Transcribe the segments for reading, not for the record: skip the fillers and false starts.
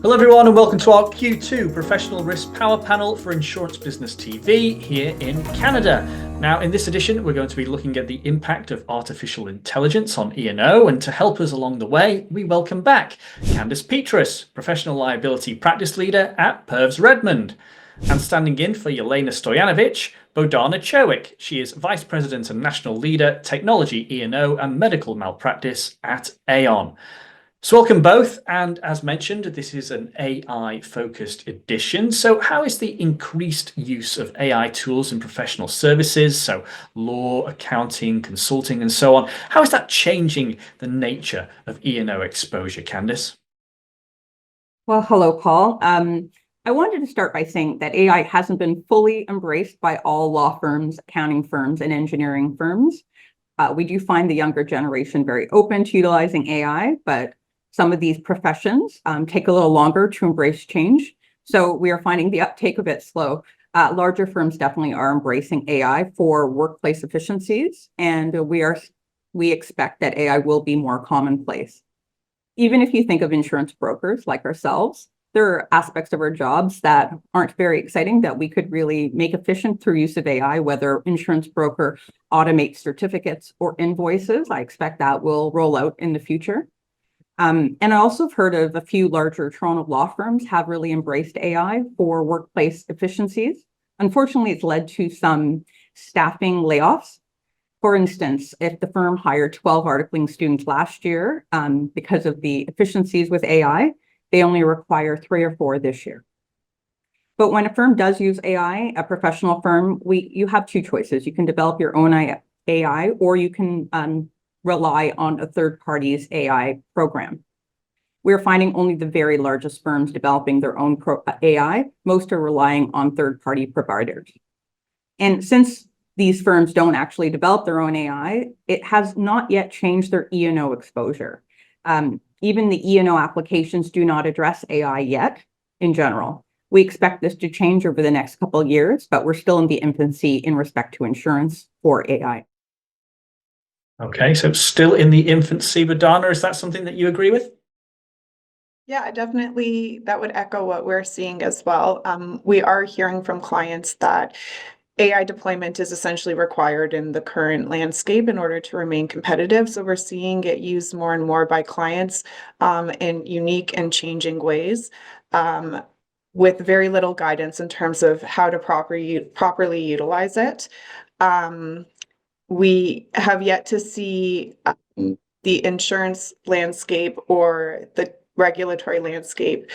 Hello everyone and welcome to our Q2 Professional Risk Power Panel for Insurance Business TV here in Canada. Now in this edition we're going to be looking at the impact of artificial intelligence on E&O, and to help us along the way we welcome back Candice Petrus, Professional Liability Practice Leader at Purves Redmond. And standing in for Yelena Stojanovic, Bodana Cherwick. She is Vice President and National Leader, Technology, E&O and Medical Malpractice at Aon. So welcome both, and as mentioned, this is an AI-focused edition. So how is the increased use of AI tools in professional services, so law, accounting, consulting, and so on, how is that changing the nature of E&O exposure, Candice? Well, hello, Paul. I wanted to start by saying that AI hasn't been fully embraced by all law firms, accounting firms, and engineering firms. We do find the younger generation very open to utilizing AI, but some of these professions take a little longer to embrace change. So we are finding the uptake a bit slow. Larger firms definitely are embracing AI for workplace efficiencies, and we expect that AI will be more commonplace. Even if you think of insurance brokers like ourselves, there are aspects of our jobs that aren't very exciting that we could really make efficient through use of AI, whether insurance broker automates certificates or invoices. I expect that will roll out in the future. And I also have heard of a few larger Toronto law firms have really embraced AI for workplace efficiencies. Unfortunately, it's led to some staffing layoffs. For instance, if the firm hired 12 articling students last year, because of the efficiencies with AI, they only require 3 or 4 this year. But when a firm does use AI, a professional firm, you have 2 choices. You can develop your own AI, or you can rely on a third party's AI program. We're finding only the very largest firms developing their own AI. Most are relying on third-party providers. And since these firms don't actually develop their own AI, it has not yet changed their E&O exposure. Even the E&O applications do not address AI yet in general. We expect this to change over the next couple of years, but we're still in the infancy in respect to insurance for AI. Okay, so still in the infancy, Bodana, is that something that you agree with? Yeah, definitely. That would echo what we're seeing as well. We are hearing from clients that AI deployment is essentially required in the current landscape in order to remain competitive. So we're seeing it used more and more by clients in unique and changing ways, with very little guidance in terms of how to properly utilize it. We have yet to see the insurance landscape or the regulatory landscape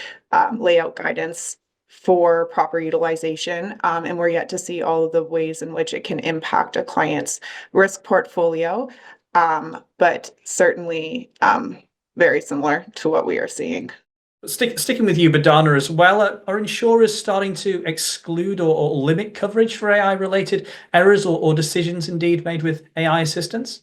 lay out guidance for proper utilization, and we're yet to see all of the ways in which it can impact a client's risk portfolio, but certainly very similar to what we are seeing. Sticking with you, Bodana, as well, are insurers starting to exclude or limit coverage for AI-related errors or decisions indeed made with AI assistance?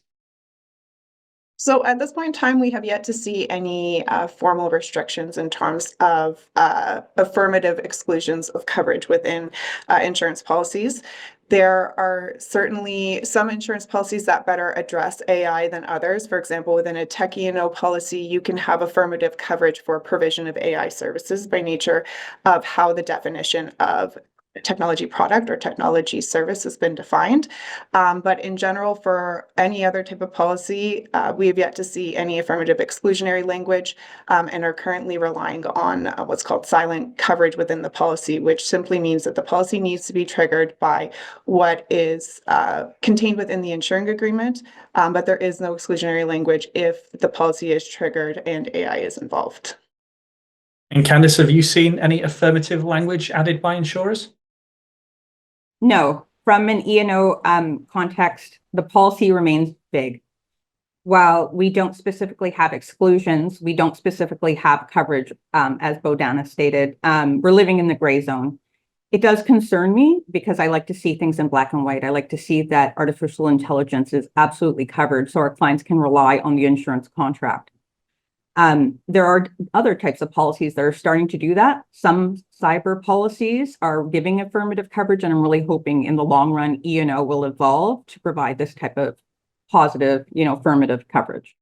So at this point in time, we have yet to see any formal restrictions in terms of affirmative exclusions of coverage within insurance policies. There are certainly some insurance policies that better address AI than others. For example, within a tech E&O policy, you can have affirmative coverage for provision of AI services by nature of how the definition of technology product or technology service has been defined. But in general, for any other type of policy, we have yet to see any affirmative exclusionary language, and are currently relying on what's called silent coverage within the policy, which simply means that the policy needs to be triggered by what is contained within the insuring agreement, but there is no exclusionary language if the policy is triggered and AI is involved. And Candice, have you seen any affirmative language added by insurers? No, from an E&O context, the policy remains vague. While we don't specifically have exclusions, we don't specifically have coverage, as Bodana stated. We're living in the gray zone. It does concern me because I like to see things in black and white. I like to see that artificial intelligence is absolutely covered so our clients can rely on the insurance contract. There are other types of policies that are starting to do that. Some cyber policies are giving affirmative coverage, and I'm really hoping in the long run, E&O will evolve to provide this type of positive, affirmative coverage.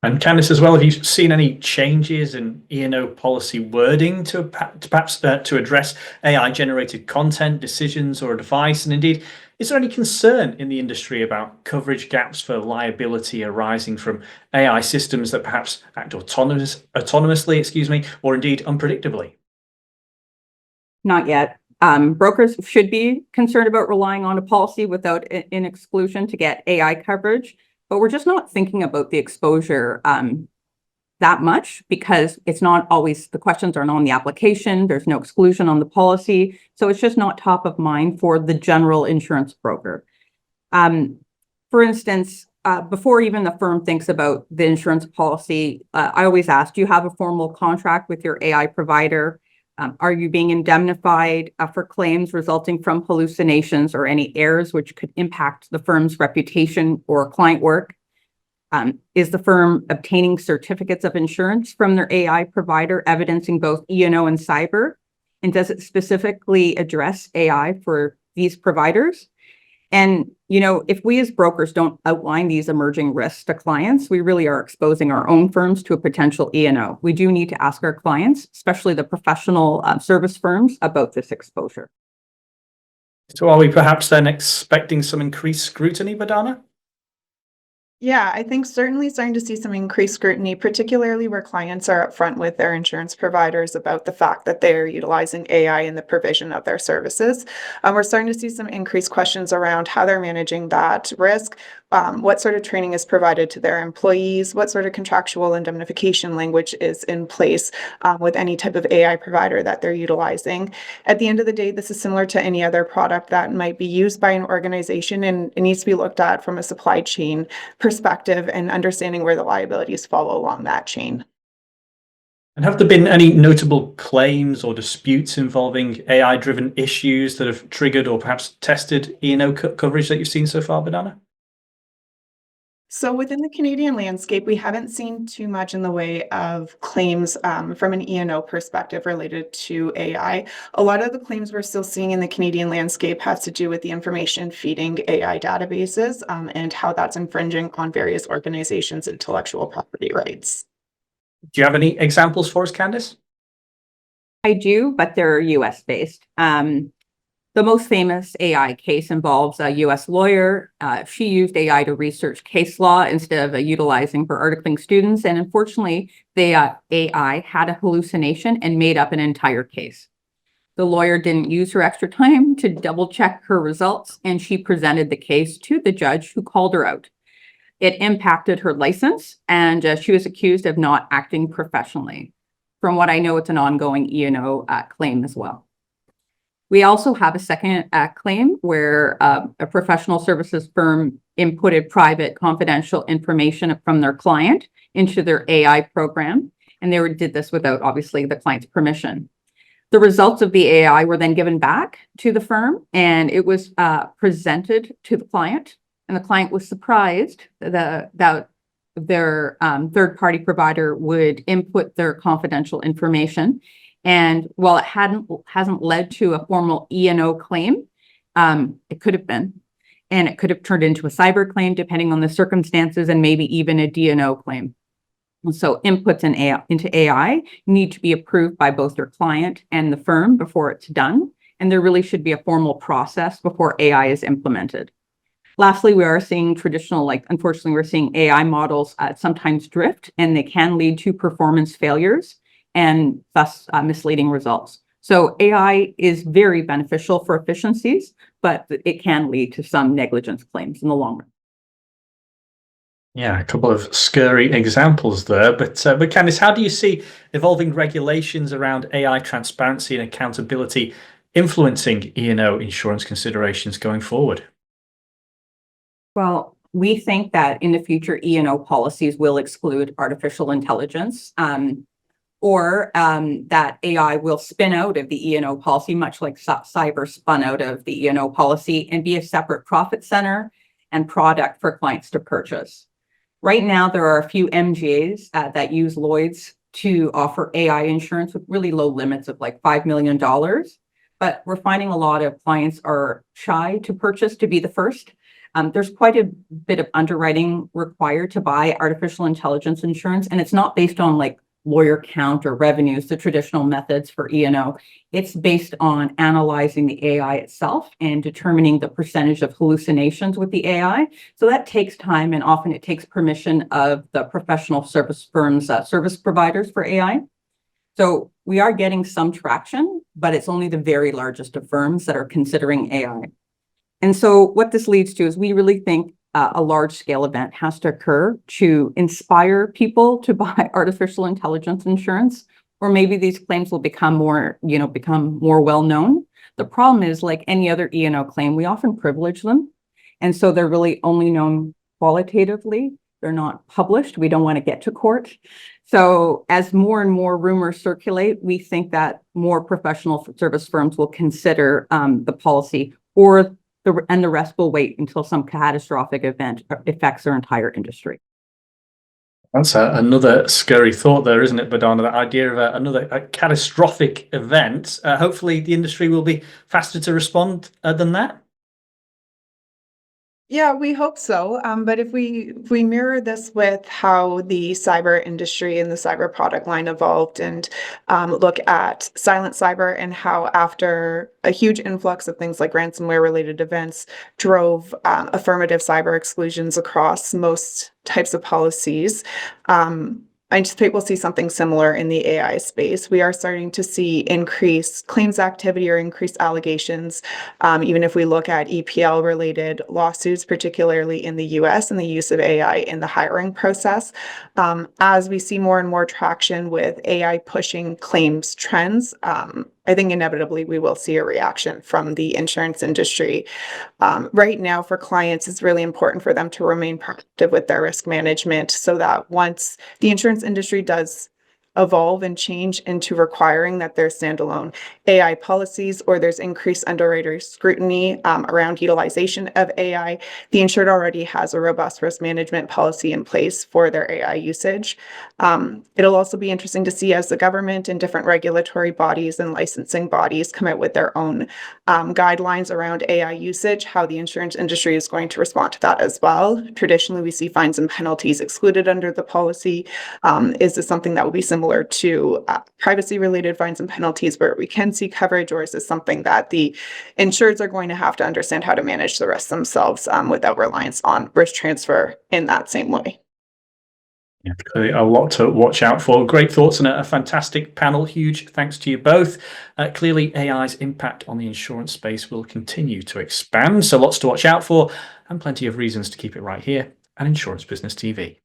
And Candice, as well, have you seen any changes in E&O policy wording to perhaps to address AI-generated content, decisions, or advice? And indeed, is there any concern in the industry about coverage gaps for liability arising from AI systems that perhaps act autonomously, or indeed unpredictably? Not yet. Brokers should be concerned about relying on a policy without an exclusion to get AI coverage, but we're just not thinking about the exposure that much because it's not always, the questions aren't on the application, there's no exclusion on the policy, so it's just not top of mind for the general insurance broker. For instance, before even the firm thinks about the insurance policy, I always ask, do you have a formal contract with your AI provider? Are you being indemnified for claims resulting from hallucinations or any errors which could impact the firm's reputation or client work? Is the firm obtaining certificates of insurance from their AI provider evidencing both E&O and cyber? And does it specifically address AI for these providers? And, if we as brokers don't outline these emerging risks to clients, we really are exposing our own firms to a potential E&O. We do need to ask our clients, especially the professional service firms, about this exposure. So are we perhaps then expecting some increased scrutiny, Badana? Yeah, I think certainly starting to see some increased scrutiny, particularly where clients are upfront with their insurance providers about the fact that they're utilizing AI in the provision of their services. We're starting to see some increased questions around how they're managing that risk, what sort of training is provided to their employees, what sort of contractual indemnification language is in place with any type of AI provider that they're utilizing. At the end of the day, this is similar to any other product that might be used by an organization, and it needs to be looked at from a supply chain perspective and understanding where the liabilities fall along that chain. And have there been any notable claims or disputes involving AI-driven issues that have triggered or perhaps tested E&O coverage that you've seen so far, Badana? So within the Canadian landscape, we haven't seen too much in the way of claims from an E&O perspective related to AI. A lot of the claims we're still seeing in the Canadian landscape has to do with the information feeding AI databases and how that's infringing on various organizations' intellectual property rights. Do you have any examples for us, Candice? I do, but they're US based. The most famous AI case involves a US lawyer. She used AI to research case law instead of utilizing for articling students. And unfortunately, the AI had a hallucination and made up an entire case. The lawyer didn't use her extra time to double check her results, and she presented the case to the judge who called her out. It impacted her license, and she was accused of not acting professionally. From what I know, it's an ongoing E&O claim as well. We also have a second claim where a professional services firm inputted private confidential information from their client into their AI program, and they did this without, obviously, the client's permission. The results of the AI were then given back to the firm, and it was presented to the client, and the client was surprised that their third-party provider would input their confidential information. And while it hasn't led to a formal E&O claim, it could have been, and it could have turned into a cyber claim depending on the circumstances, and maybe even a D&O claim. And so inputs into AI need to be approved by both your client and the firm before it's done, and there really should be a formal process before AI is implemented. Lastly, we are seeing unfortunately, we're seeing AI models sometimes drift, and they can lead to performance failures and thus misleading results. So AI is very beneficial for efficiencies, but it can lead to some negligence claims in the long run. Yeah, a couple of scary examples there. But Candice, how do you see evolving regulations around AI transparency and accountability influencing E&O insurance considerations going forward? Well, we think that in the future, E&O policies will exclude artificial intelligence, or that AI will spin out of the E&O policy, much like cyber spun out of the E&O policy, and be a separate profit center and product for clients to purchase. Right now, there are a few MGAs that use Lloyd's to offer AI insurance with really low limits of like $5 million. But we're finding a lot of clients are shy to purchase to be the first There's quite a bit of underwriting required to buy artificial intelligence insurance, and it's not based on like lawyer count or revenues, the traditional methods for E&O. It's based on analyzing the AI itself and determining the percentage of hallucinations with the AI. So that takes time, and often it takes permission of the professional service firms, service providers for AI. So we are getting some traction, but it's only the very largest of firms that are considering AI. And so what this leads to is we really think a large scale event has to occur to inspire people to buy artificial intelligence insurance, or maybe these claims will become more well known. The problem is, like any other E&O claim, we often privilege them. And so they're really only known qualitatively. They're not published. We don't want to get to court. So as more and more rumors circulate, we think that more professional service firms will consider the policy, and the rest will wait until some catastrophic event affects their entire industry. That's another scary thought there, isn't it, Badana? That idea of another catastrophic event. Hopefully the industry will be faster to respond than that. Yeah, we hope so. But if we mirror this with how the cyber industry and the cyber product line evolved, and look at silent cyber and how after a huge influx of things like ransomware related events drove affirmative cyber exclusions across most types of policies, I anticipate we'll see something similar in the AI space. We are starting to see increased claims activity or increased allegations, even if we look at EPL-related lawsuits, particularly in the US, and the use of AI in the hiring process. As we see more and more traction with AI pushing claims trends, I think inevitably we will see a reaction from the insurance industry. Right now, for clients, it's really important for them to remain proactive with their risk management, so that once the insurance industry does evolve and change into requiring that there's standalone AI policies, or there's increased underwriter scrutiny around utilization of AI, the insured already has a robust risk management policy in place for their AI usage. It'll also be interesting to see as the government and different regulatory bodies and licensing bodies come out with their own guidelines around AI usage, how the insurance industry is going to respond to that as well. Traditionally, we see fines and penalties excluded under the policy. Is this something that will be similar to privacy-related fines and penalties where we can see coverage, or is this something that the insureds are going to have to understand how to manage the risk themselves without reliance on risk transfer in that same way? Yeah, clearly a lot to watch out for. Great thoughts and a fantastic panel. Huge thanks to you both. Clearly, AI's impact on the insurance space will continue to expand, so lots to watch out for, and plenty of reasons to keep it right here at Insurance Business TV.